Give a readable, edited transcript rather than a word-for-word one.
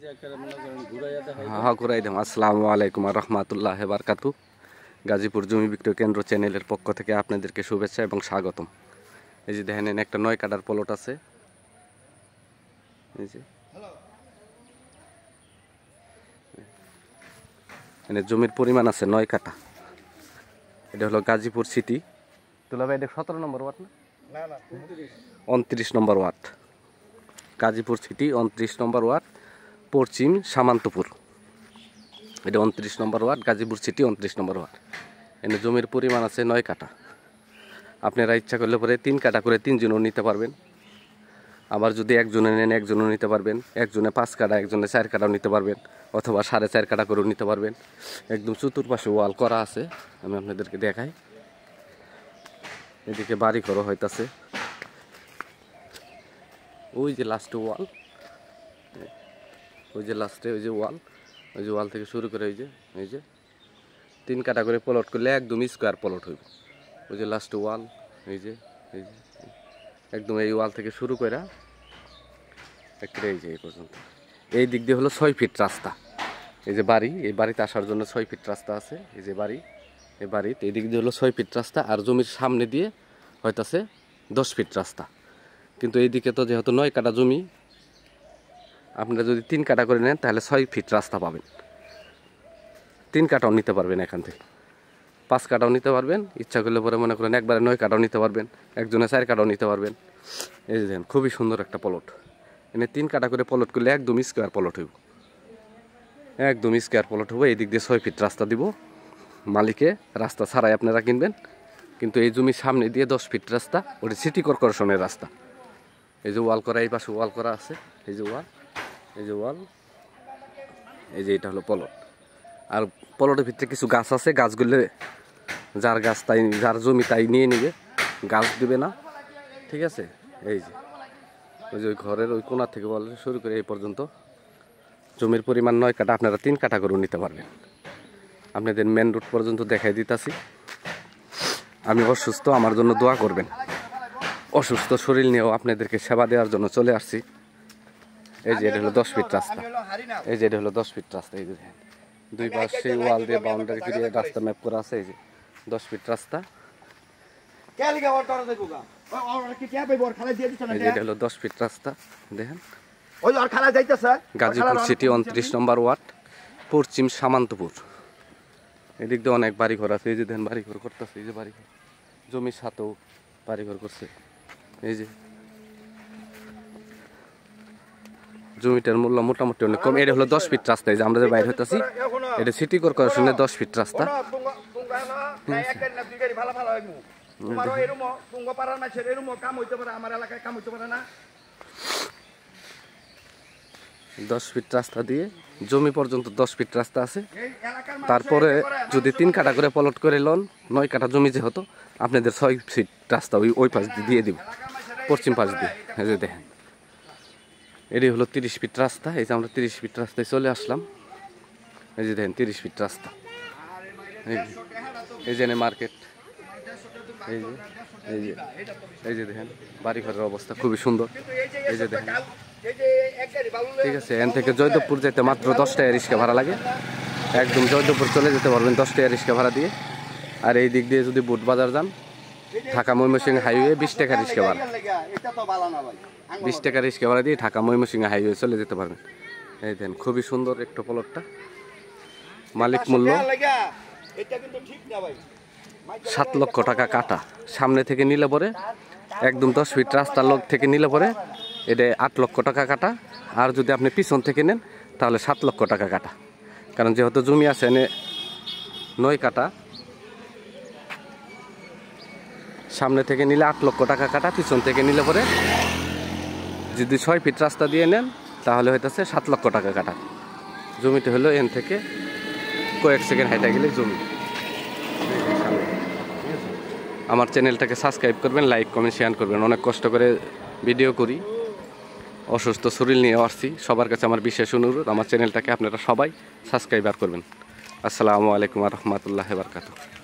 হ্যাঁ ঘুরাই দেব। আসসালামু আলাইকুম রহমতুল্লাহ বারকাতু। গাজীপুর জমি বিক্রয় কেন্দ্র চ্যানেলের পক্ষ থেকে আপনাদেরকে শুভেচ্ছা এবং স্বাগতম। এই যে দেখেন একটা 9 কাটার প্লট আছে। এই যে এখানে জমির পরিমাণ আছে 9 কাটা। এটা হলো গাজীপুর সিটি। তুলা ভাই এটা 17 নম্বর ওয়ার্ড না? না না 29 নম্বর ওয়ার্ড। গাজীপুর সিটি 29 নম্বর ওয়ার্ড, পশ্চিম সামান্তপুর। এটা 29 নম্বর ওয়ার্ড, গাজীপুর সিটি 29 নম্বর ওয়ার্ড। এখানে জমির পরিমাণ আছে 9 কাটা। আপনারা ইচ্ছা করলে পরে 3 কাটা করে 3 জনও নিতে পারবেন। আবার যদি একজনে নেন একজনও নিতে পারবেন। একজনে 5 কাটা, একজনে 4 কাটাও নিতে পারবেন, অথবা 4.5 কাটা করেও নিতে পারবেন। একদম চতুর্পাশে ওয়াল করা আছে, আমি আপনাদেরকে দেখাই। এদিকে বাড়ি ঘরও হইতাছে। ওই যে লাস্টে ওয়াল, ওই যে লাস্টে ওই যে ওয়াল, ওই যে ওয়াল থেকে শুরু করে এই যে 3 কাটা করে প্লট করলে একদম স্কোয়ার প্লট হইব। ওই যে লাস্টে ওয়াল, এই যে একদম এই ওয়াল থেকে শুরু করে একটা এই যে এই পর্যন্ত। এই দিক দিয়ে হলো 6 ফিট রাস্তা। এই যে বাড়ি, এই বাড়িতে আসার জন্য 6 ফিট রাস্তা আছে। এই যে বাড়ি, এই বাড়িতে এই দিক দিয়ে হলো 6 ফিট রাস্তা। আর জমির সামনে দিয়ে হয়তাছে 10 ফিট রাস্তা। কিন্তু এইদিকে তো যেহেতু 9 কাটা জমি, আপনারা যদি 3 কাটা করে নেন তাহলে 6 ফিট রাস্তা পাবেন। 3 কাটাও নিতে পারবেন, এখান থেকে 5 কাটাও নিতে পারবেন। ইচ্ছা করলে পরে মনে করেন একবারে 9 কাটাও নিতে পারবেন, একজনে 4 কাটাও নিতে পারবেন। এই যে দেখেন খুবই সুন্দর একটা প্লট। এনে 3 কাটা করে প্লট করলে একদম স্কোয়ার প্লট হইব, একদম স্কোয়ার প্লট হবো। এই দিক দিয়ে 6 ফিট রাস্তা দিব মালিকে, রাস্তা ছাড়াই আপনারা কিনবেন। কিন্তু এই জমির সামনে দিয়ে 10 ফিট রাস্তা, ওটা সিটি কর্পোরেশনের রাস্তা। এই যে ওয়াল করা, এই পাশে ওয়াল করা আছে। এই যে ওয়াল, এই যে ওয়াল, এই যে এটা হলো প্লট। আর প্লটের ভিতরে কিছু গাছ আছে, গাছগুলো যার গাছ তাই, যার জমি তাই নিয়ে নিবে, গাছ দিবে না, ঠিক আছে। এই যে ওই যে ওই ঘরের ওই কোণা থেকে বলে শুরু করে এই পর্যন্ত জমির পরিমাণ 9 কাটা। আপনারা 3 কাটা করেও নিতে পারবেন। আপনাদের মেন রোড পর্যন্ত দেখাই দিতেছি। আমি অসুস্থ, আমার জন্য দোয়া করবেন। অসুস্থ শরীর নিয়েও আপনাদেরকে সেবা দেওয়ার জন্য চলে আসছি। এই যে এটা হলো 10 ফিট রাস্তা। এই যে এটা হলো 10 ফিট রাস্তা। এই যে দুই পাশে ওয়াল দিয়ে বাউন্ডারি দিয়ে রাস্তা ম্যাপ করা আছে। এই যে 10 ফিট রাস্তা। এই যে এটা হলো 10 ফিট রাস্তা। দেখেন গাজীপুর সিটি 29 নম্বর ওয়ার্ড, পশ্চিম সামান্তপুর। এদিক দিয়ে অনেক বাড়িঘর আছে। এই যে দেখেন বাড়িঘর করতেছে, এই যে বাড়িঘর, জমির সাথেও বাড়িঘর করছে। এই যে জমিটার মূল্য মোটামুটি অনেক কম। এটা হলো 10 ফিট রাস্তা। এই যে আমরা যে বাইরে হইতেছি, এটা সিটি কর্পোরেশনের 10 ফিট রাস্তা। 10 ফিট রাস্তা দিয়ে জমি পর্যন্ত 10 ফিট রাস্তা আছে। তারপরে যদি 3 কাটা করে প্লট করে লন, 9 কাটা জমি যেহেতু, আপনাদের 6 ফিট রাস্তা ওই পাশ দিয়ে দিব, পশ্চিম পাশ দিয়ে। এই যে দেখেন এটি হলো 30 ফিট রাস্তা। এই যে আমরা 30 ফিট রাস্তায় চলে আসলাম। এই যে দেখেন 30 ফিট রাস্তা। এই যে মার্কেট। এই যে এই যে এই যে দেখেন বাড়িঘরের অবস্থা খুবই সুন্দর। এই যে দেখেন, ঠিক আছে। এখান থেকে জয়দেবপুর যেতে মাত্র 10 টাকা রিক্সা ভাড়া লাগে। একদম জয়দেবপুর চলে যেতে পারবেন 10 টাকা রিক্সা ভাড়া দিয়ে। আর এই দিক দিয়ে যদি বুট বাজার যান, ঢাকা ময়মনসিংহ হাইওয়ে 20 টাকা রিক্সা ভাড়া, 20 টাকা রিক্সা ভাড়া দিয়ে ঢাকা ময়মনসিংহ হাইওয়ে চলে যেতে পারবেন। এই দেন খুবই সুন্দর একটু প্লটটা। মালিক মূল্য 7 লক্ষ টাকা কাটা। সামনে থেকে নিলে পরে একদম 10 ফিট রাস্তার লোক থেকে নিলে পরে এটা 8 লক্ষ টাকা কাটা। আর যদি আপনি পিছন থেকে নেন তাহলে 7 লক্ষ টাকা কাটা। কারণ যেহেতু জমি আছে এনে 9 কাটা, সামনে থেকে নিলে 8 লক্ষ টাকা কাটা, পিছন থেকে নিলে পরে যদি 6 ফিট রাস্তা দিয়ে নেন তাহলে হইতেছে 7 লক্ষ টাকা কাটা। জমিটা হলো এন থেকে কয়েক সেকেন্ড হাইটা গেলে জমি। আমার চ্যানেলটাকে সাবস্ক্রাইব করবেন, লাইক কমেন্ট শেয়ার করবেন। অনেক কষ্ট করে ভিডিও করি, অসুস্থ শরীর নিয়ে আসছি। সবার কাছে আমার বিশেষ অনুরোধ, আমার চ্যানেলটাকে আপনারা সবাই সাবস্ক্রাইবার করবেন। আসসালামু আলাইকুম রহমতুল্লাহ বারকাতুহু।